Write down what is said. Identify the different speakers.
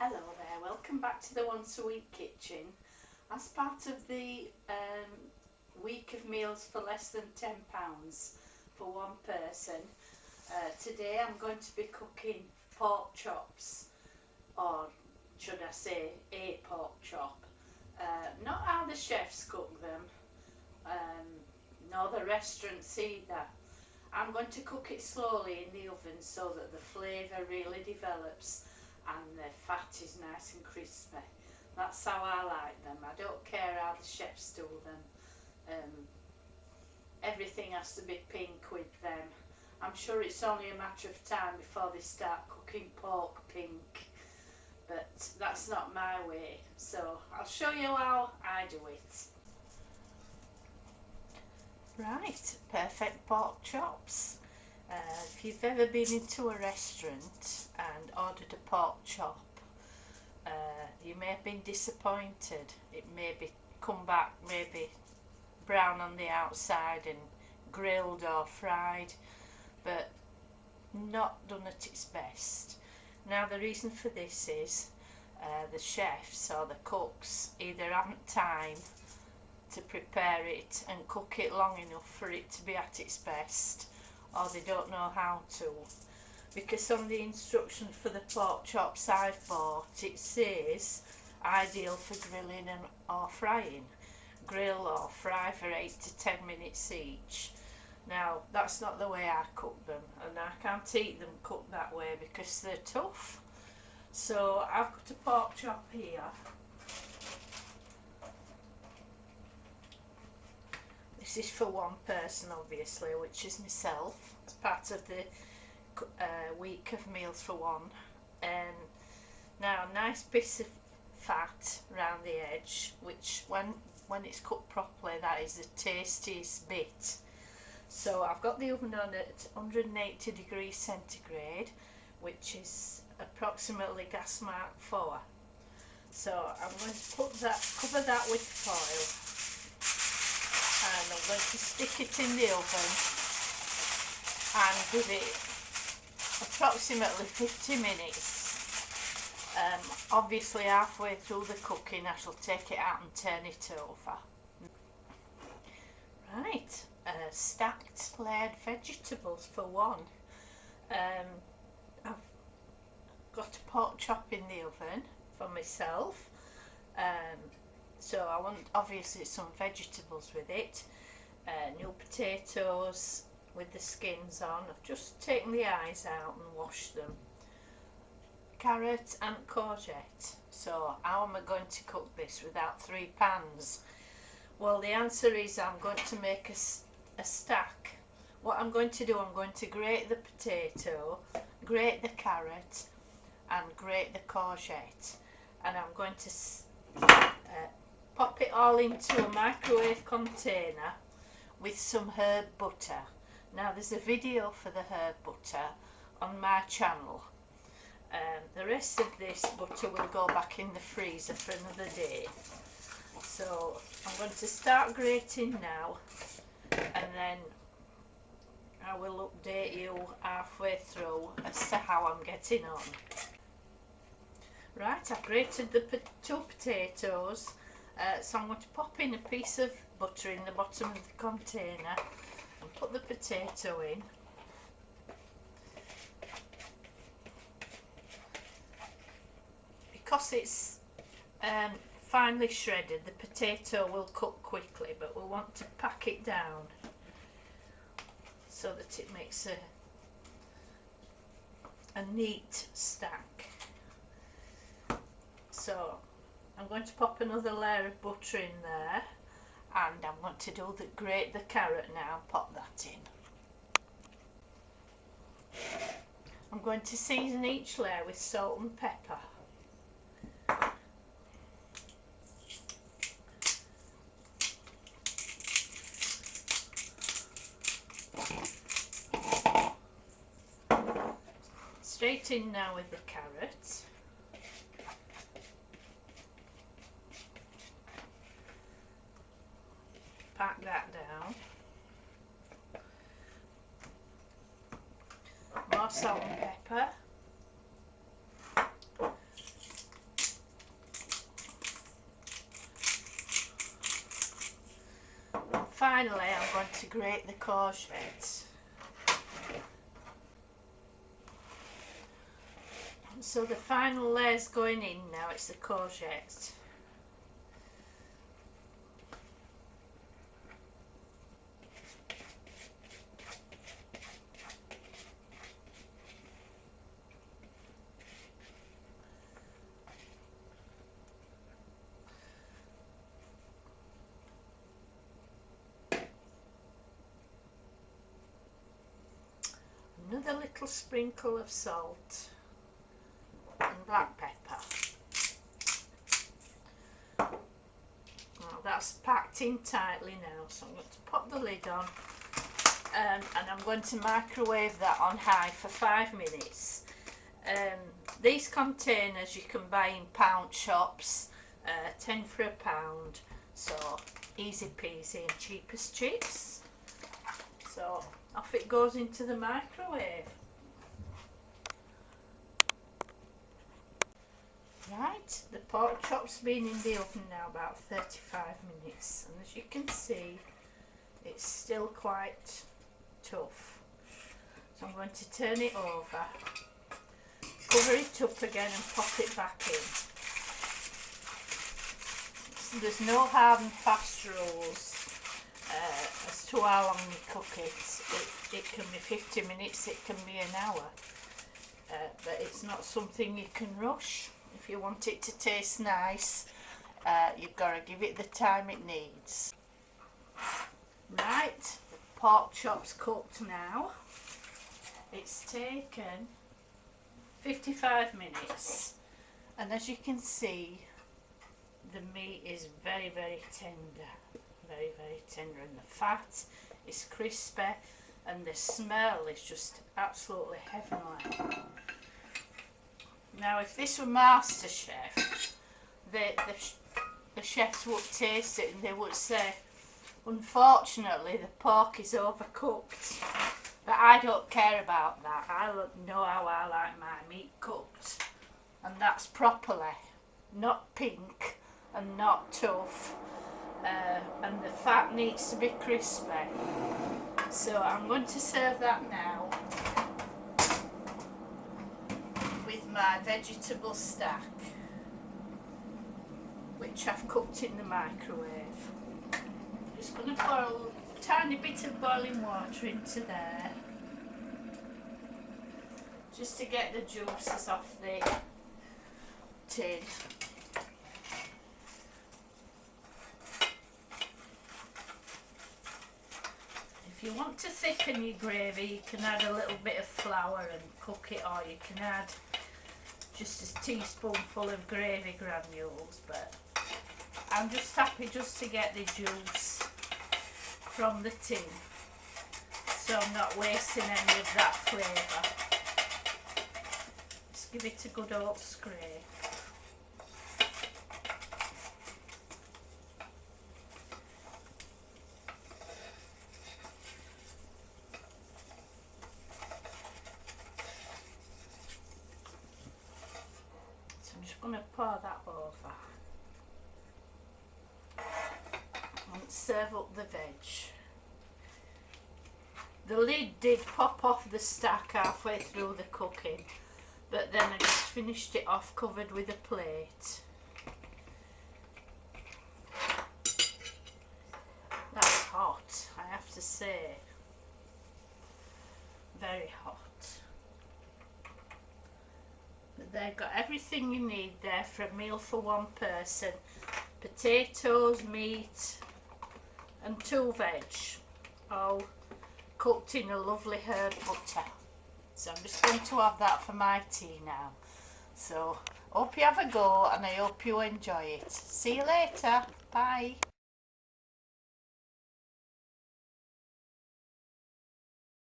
Speaker 1: Hello there, welcome back to the Once a Week Kitchen. As part of the week of meals for less than £10 for one person, today I'm going to be cooking pork chops, or should I say a pork chop. Not how the chefs cook them, nor the restaurants either. I'm going to cook it slowly in the oven so that the flavour really develops and the fat is nice and crispy. That's how I like them. I don't care how the chefs do them. Everything has to be pink with them. I'm sure it's only a matter of time before they start cooking pork pink, but that's not my way, so I'll show you how I do it. Right, perfect pork chops. If you've ever been into a restaurant and ordered a pork chop, you may have been disappointed. It may be come back maybe brown on the outside and grilled or fried, but not done at its best. Now the reason for this is the chefs or the cooks either haven't time to prepare it and cook it long enough for it to be at its best, or they don't know how to, because on the instruction for the pork chops I've bought it says ideal for grilling or frying. Grill or fry for 8 to 10 minutes each. Now that's not the way I cook them, and I can't eat them cooked that way because they're tough. So I've got a pork chop here. This is for one person obviously, which is myself. It's part of the week of meals for one. Now a nice piece of fat around the edge, which when it's cooked properly, that is the tastiest bit. So I've got the oven on at 180 degrees centigrade, which is approximately gas mark 4. So I'm going to cover that with foil, and I'm going to stick it in the oven and give it approximately 50 minutes. Obviously halfway through the cooking I shall take it out and turn it over. Right, stacked layered vegetables for one. I've got a pork chop in the oven for myself, so I want obviously some vegetables with it. New potatoes with the skins on. I've just taken the eyes out and washed them. Carrot and courgette. So how am I going to cook this without 3 pans? Well, the answer is I'm going to make a stack. What I'm going to do, I'm going to grate the potato, grate the carrot and grate the courgette, and I'm going to pop it all into a microwave container with some herb butter. Now there's a video for the herb butter on my channel. The rest of this butter will go back in the freezer for another day. So I'm going to start grating now, and then I will update you halfway through as to how I'm getting on. Right, I've grated the 2 potatoes, so I'm going to pop in a piece of butter in the bottom of the container and put the potato in. Because it's finely shredded, the potato will cook quickly, but we want to pack it down so that it makes a neat stack. So I'm going to pop another layer of butter in there, and I'm going to grate the carrot now and pop that in. I'm going to season each layer with salt and pepper. Straight in now with the carrot. Pack that down. More salt and pepper. finally I'm going to grate the courgette. So the final layer's going in now, it's the courgette. Another little sprinkle of salt and black pepper. Well, that's packed in tightly now, so I'm going to pop the lid on and I'm going to microwave that on high for 5 minutes. These containers you can buy in pound shops, 10 for £1, so easy peasy and cheap as chips. So off it goes into the microwave. Right, the pork chop's been in the oven now about 35 minutes, and as you can see it's still quite tough. So I'm going to turn it over, cover it up again and pop it back in. So there's no hard and fast rules as to how long you cook it. It can be 50 minutes, it can be an hour, but it's not something you can rush. If you want it to taste nice, you've got to give it the time it needs. Right, the pork chop's cooked now. It's taken 55 minutes, and as you can see the meat is very, very tender. Very, very tender, and the fat is crispy and the smell is just absolutely heavenly. Now if this were MasterChef, the chefs would taste it and they would say, unfortunately the pork is overcooked, but I don't care about that. I know how I like my meat cooked, and that's properly, not pink and not tough. And the fat needs to be crispy, so I'm going to serve that now with my vegetable stack, which I've cooked in the microwave. I'm just going to pour a tiny bit of boiling water into there, just to get the juices off the tin. If you want to thicken your gravy, you can add a little bit of flour and cook it, or you can add just a teaspoonful of gravy granules, but I'm just happy just to get the juice from the tin, so I'm not wasting any of that flavour. Just give it a good old scrape. I'm just going to pour that over and serve up the veg. The lid did pop off the stack halfway through the cooking, but then I just finished it off covered with a plate. That's hot, I have to say. Very hot. They've got everything you need there for a meal for one person. Potatoes, meat and 2 veg, all cooked in a lovely herb butter. So I'm just going to have that for my tea now. So hope you have a go and I hope you enjoy it. See you later. Bye.